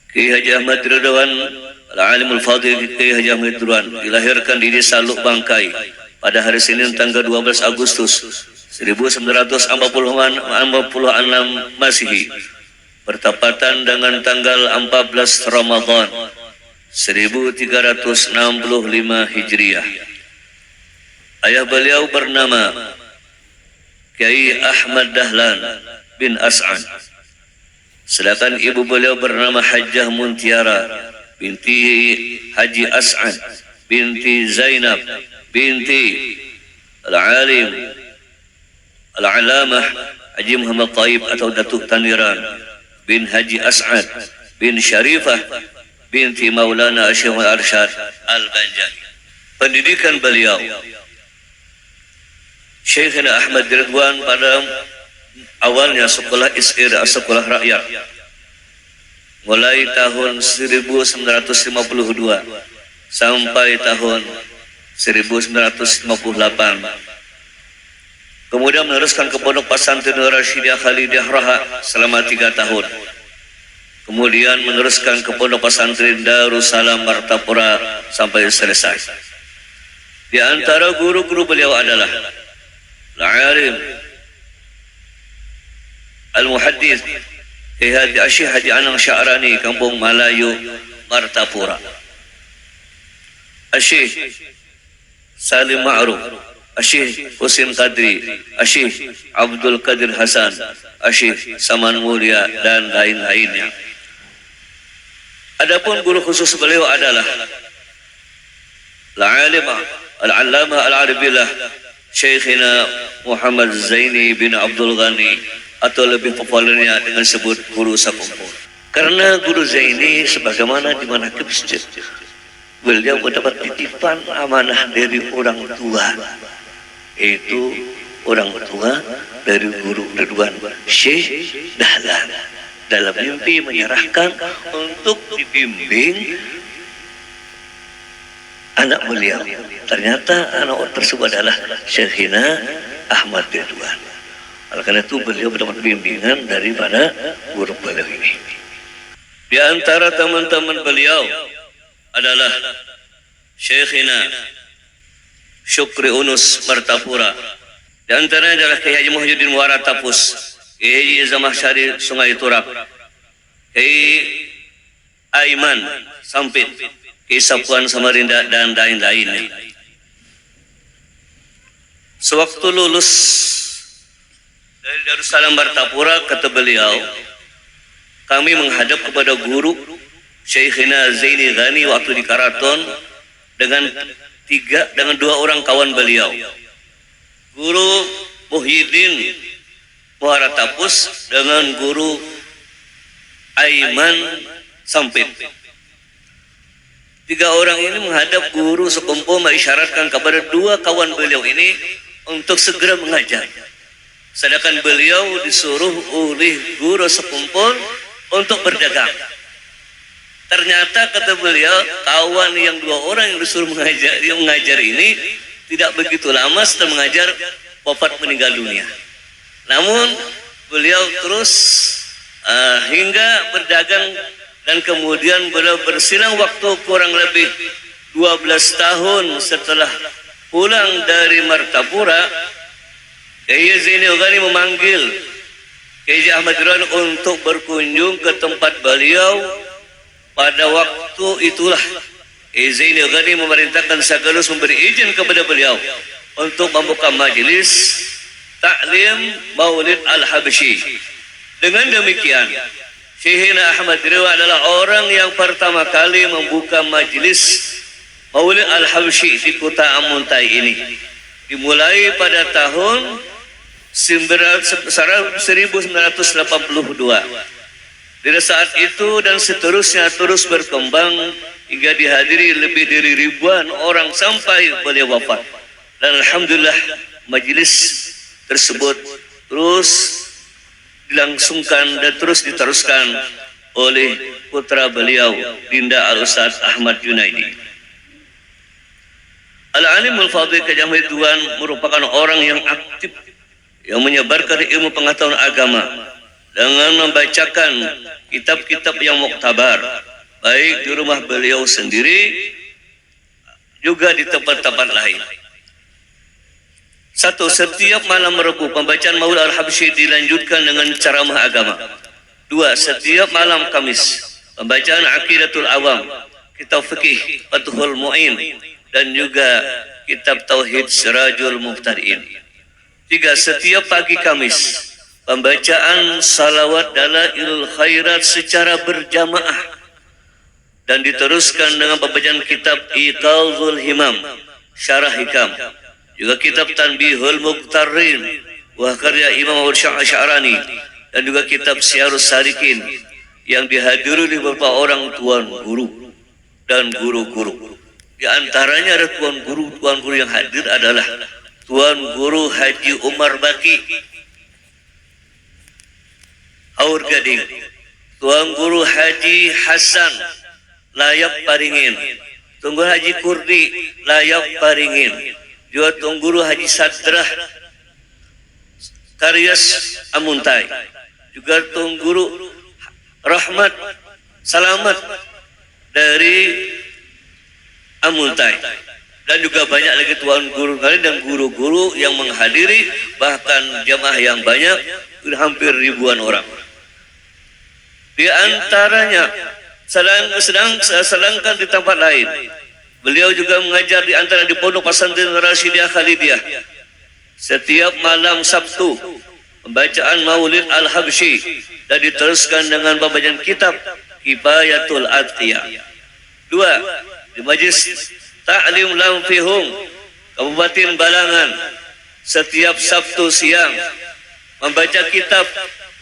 Kiai Haji Ahmad Ridwan, Al-Alimul Fadil Kiai Haji Ahmad Ridwan dilahirkan di Desa Luk Bangkai pada hari Senin tanggal 12 Agustus 1946 Masehi, bertepatan dengan tanggal 14 Ramadan 1365 Hijriah. Ayah beliau bernama Kiai Ahmad Dahlan bin As'ad, sedangkan ibu beliau bernama Hajjah Muntiara binti Haji As'ad binti Zainab binti Al-Alim Al-Alamah Haji Muhammad Taib atau Datuk Taniran bin Haji As'ad bin Syarifah binti Maulana Syekh Arsyad Al-Banjari. Pendidikan beliau, Syekhina Ahmad Ridwan pada awalnya sekolah ISIR, sekolah rakyat, mulai tahun 1952 sampai tahun 1958. Kemudian meneruskan ke Pondok Pesantren Rasyidiyah Khalidiyah Raha selama 3 tahun. Kemudian meneruskan ke Pondok Pesantren Darussalam Martapura sampai selesai. Di antara guru-guru beliau adalah Al-Alim Al-Muhaddis Kiai Haji Haji Anang Sya'rani, Kampung Melayu Martapura. Syekh Salim Ma'ruf, Syekh Husin Qadri, Syekh Abdul Qadir Hasan, Syekh Saman Mulia dan lain-lainnya. Adapun guru khusus beliau adalah Al-Alim Al-Allamah Al-Arabillah Syekhina Muhammad Zaini bin Abdul Ghani, atau lebih populernya dengan sebut Guru Sakumpul. Karena Guru Zaini sebagaimana di manaqib masjid, beliau mendapat titipan amanah dari orang tua, yaitu orang tua dari Guru Ridwan, Syekh Dahlan, dalam mimpi menyerahkan untuk dibimbing anak beliau. Ternyata anak tersebut adalah Syekhina Ahmad Ridwan. Oleh karena itu beliau mendapat bimbingan daripada guru beliau ini. Di antara teman-teman beliau adalah Syekhina Syukri Unus Martapura. Di antaranya adalah Kiai Haji Muhyiddin Waratapus, Kiai Haji Zamahsyari Sungai Turak, Kiai Aiman Sampit, Kiai Sapuan Samarinda dan lain-lainnya. Sewaktu lulus dari Darussalam Martapura, kata beliau, kami menghadap kepada guru Syekhina Zaini Ghani waktu di Karaton dengan 2 orang kawan beliau, Guru Muhyiddin Waratapus dengan Guru Aiman Sampit. 3 orang ini menghadap guru sekumpul mengisyaratkan kepada 2 kawan beliau ini untuk segera mengajar. Sedangkan beliau disuruh oleh guru sekumpul untuk berdagang. Ternyata kata beliau, kawan yang 2 orang yang disuruh mengajar ini tidak begitu lama setelah mengajar wafat meninggal dunia. Namun beliau terus hingga berdagang, dan kemudian beliau bersilang waktu kurang lebih 12 tahun setelah pulang dari Martapura, Kiai Zainul Ghani memanggil Kiai Ahmad Ridwan untuk berkunjung ke tempat beliau. Pada waktu itulah Kiai Zainul Ghani memerintahkan sekaligus memberi izin kepada beliau untuk membuka majelis taklim Maulid Al-Habsyi. Dengan demikian, Syekhina Ahmad Ridwan adalah orang yang pertama kali membuka majelis Maulid Al-Habsyi di kota Amuntai ini. Dimulai pada tahun 1982. Dari saat itu dan seterusnya terus berkembang hingga dihadiri lebih dari ribuan orang sampai beliau wafat. Dan alhamdulillah majelis tersebut terus dilangsungkan dan terus diteruskan oleh putra beliau, Dinda Al-Ustaz Ahmad Junaidi. Al-Alimul Fadil Kiai Ahmad Ridwan merupakan orang yang aktif yang menyebarkan ilmu pengetahuan agama dengan membacakan kitab-kitab yang muktabar, baik di rumah beliau sendiri juga di tempat-tempat lain. Satu, setiap malam Rabu pembacaan Maulid Al-Habsyi dilanjutkan dengan ceramah agama. Dua, setiap malam Kamis pembacaan Aqidatul Awam, kitab fikih Fathul Mu'in, dan juga kitab Tauhid Sirajul Muhtadin. Tiga, setiap pagi Kamis pembacaan salawat dalailul khairat secara berjamaah dan diteruskan dengan pembacaan kitab Iqazul Himam, Syarah Hikam, juga kitab Tanbihul Muqtarrin wa karya Imam Asy'arani, dan juga kitab Syiarus Salikin yang dihadiri oleh beberapa orang tuan guru dan guru-guru. Di antaranya ada tuan guru yang hadir adalah Tuan Guru Haji Umar Baki Haur Gading, Tuan Guru Haji Hasan Layap Paringin, Tuan Guru Haji Kurdi Layap Paringin, juga Tuan Guru Haji Sadrah Karyas Amuntai, juga Tuan Guru Rahmat Salamat dari Amuntai, dan juga banyak lagi tuan guru dan guru-guru yang menghadiri, bahkan jamaah yang banyak, hampir ribuan orang. Di antaranya sedangkan di tempat lain beliau juga mengajar di antara di Pondok Pesantren Rasyidiyah Khalidiyah. Setiap malam Sabtu pembacaan Maulid Al-Habsyi dan diteruskan dengan pembacaan kitab Kifayatul Atqiyah. Dua, di Majlis Ta'lim Lamfihung Kabupaten Balangan setiap Sabtu siang membaca kitab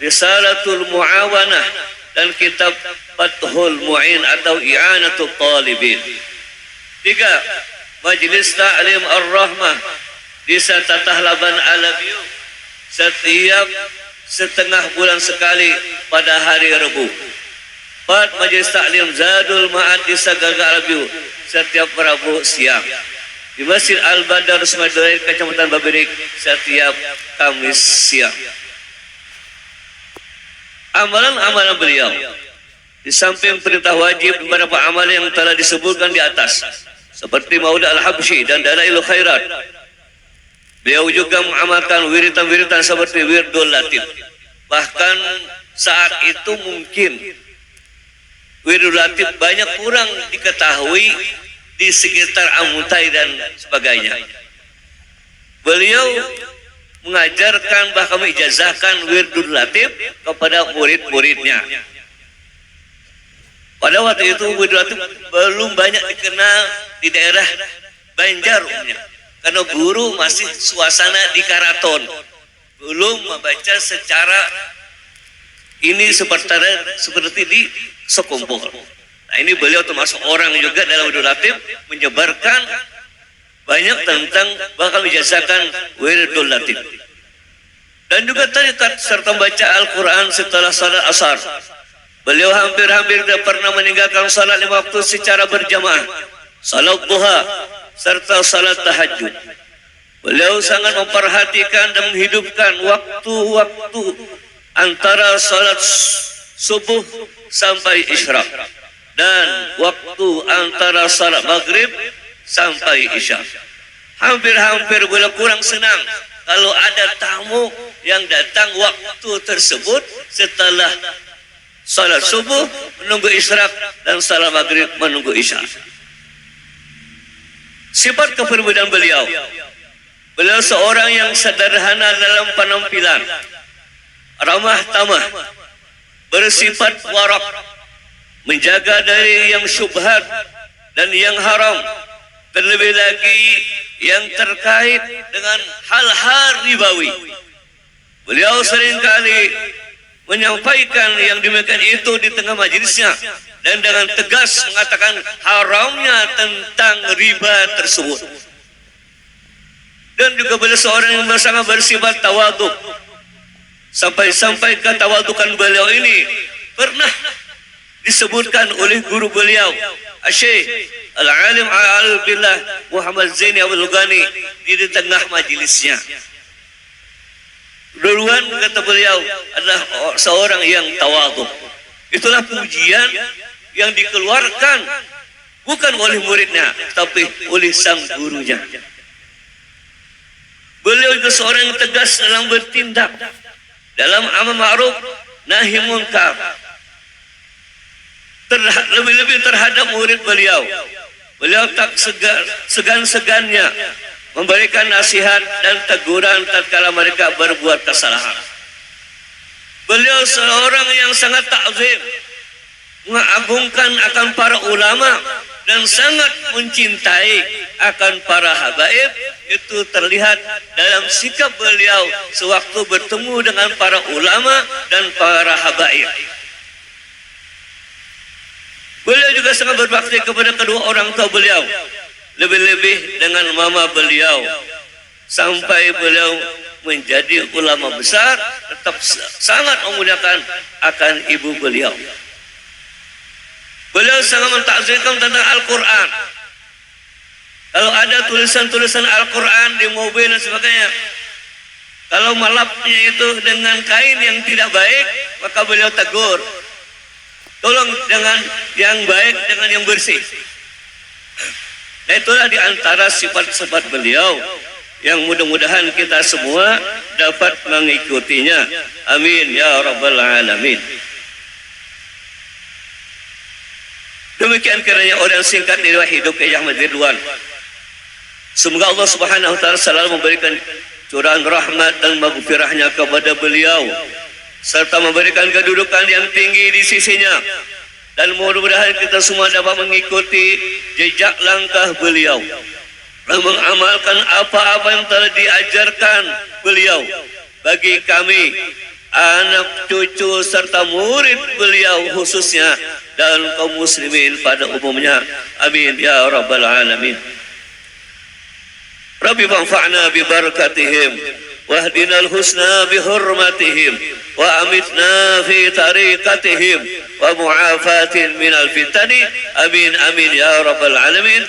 Risalatul Muawanah dan kitab Fathul Mu'in atau I'anatul Talibin. Tiga, Majlis Ta'lim Ar-Rahmah di Tatah Laban Alabiu setiap setengah bulan sekali pada hari Rabu. Empat, Majlis Ta'lim Zadul Ma'ad di Gaga Alabiu setiap Rabu siang. Di Masjid Al-Badar Sumadurain Kecamatan Babirik setiap Kamis siang. Amalan-amalan beliau di samping perintah wajib beberapa amalan yang telah disebutkan di atas seperti Maulid Al-Habsyi dan Dalailul Khairat, beliau juga mengamalkan wiritan-wiritan seperti Wirdul Latif. Bahkan saat itu mungkin Wirdul Latif banyak kurang diketahui di sekitar Amuntai dan sebagainya. Beliau mengajarkan, bahkan mengijazahkan Wirdul Latif kepada murid-muridnya. Pada waktu itu Wirdul Latif belum banyak dikenal di daerah Banjar umumnya, karena guru masih suasana di karaton, belum membaca secara ini seperti di sekumpul. Nah, ini beliau termasuk orang juga dalam Wirdul Latif menyebarkan banyak tentang bahkan menjazahkan Wirdul Latif. Dan juga tarikat serta membaca Al-Quran setelah salat asar. Beliau hampir-hampir tidak pernah meninggalkan salat 5 waktu secara berjamaah, salat duha serta salat tahajud. Beliau sangat memperhatikan dan menghidupkan waktu-waktu antara salat subuh sampai isyraq dan waktu antara salat maghrib sampai isya. Hampir-hampir beliau kurang senang kalau ada tamu yang datang waktu tersebut setelah salat subuh menunggu isyraq dan salat maghrib menunggu isya. Sifat kepribadian beliau, beliau seorang yang sederhana dalam penampilan, ramah tamah, bersifat warak, menjaga dari yang syubhat dan yang haram, terlebih lagi yang terkait dengan hal-hal ribawi. Beliau seringkali menyampaikan yang demikian itu di tengah majelisnya dan dengan tegas mengatakan haramnya tentang riba tersebut. Dan juga beliau seorang yang sangat bersifat tawaduk. Sampai-sampai ketawadukan beliau ini pernah disebutkan oleh guru beliau Syekh Al-Alim Al-Billah Muhammad Zaini Abdul Ghani di tengah majelisnya. Duluan kata beliau adalah seorang yang tawaduk. Itulah pujian yang dikeluarkan bukan oleh muridnya, tapi oleh sang gurunya. Beliau juga seorang yang tegas dalam bertindak, dalam amar ma'ruf nahi munkar, lebih-lebih terhadap murid beliau. Beliau tak segan-segannya memberikan nasihat dan teguran tatkala mereka berbuat kesalahan. Beliau seorang yang sangat takzim, mengagungkan akan para ulama dan sangat mencintai akan para habaib. Itu terlihat dalam sikap beliau sewaktu bertemu dengan para ulama dan para habaib. Beliau juga sangat berbakti kepada kedua orang tua beliau, lebih-lebih dengan mama beliau, sampai beliau menjadi ulama besar, tetap sangat memuliakan akan ibu beliau. Beliau sangat mentakzimkan tentang Al-Quran. Kalau ada tulisan-tulisan Al-Quran di mobil dan sebagainya, kalau malapnya itu dengan kain yang tidak baik, maka beliau tegur, tolong dengan yang baik, dengan yang bersih. Nah, itulah di antara sifat-sifat beliau yang mudah-mudahan kita semua dapat mengikutinya. Amin ya rabbal alamin. Demikian kiranya orang singkat riwayat hidup Kiai Ahmad Ridwan. Semoga Allah Subhanahu wa taala selalu memberikan curahan rahmat dan maghfirahnya kepada beliau, serta memberikan kedudukan yang tinggi di sisinya, dan mudah-mudahan kita semua dapat mengikuti jejak langkah beliau dan mengamalkan apa-apa yang telah diajarkan beliau bagi kami, anak cucu serta murid beliau khususnya, dan kaum muslimin pada umumnya. Amin ya rabbal alamin. Rabbi manfa'na bi barakatihim wahdina al-husna bi hurmatihim wa amitna fi tariqatihim wa mu'afatin min al-fitani. Amin amin ya rabbal alamin.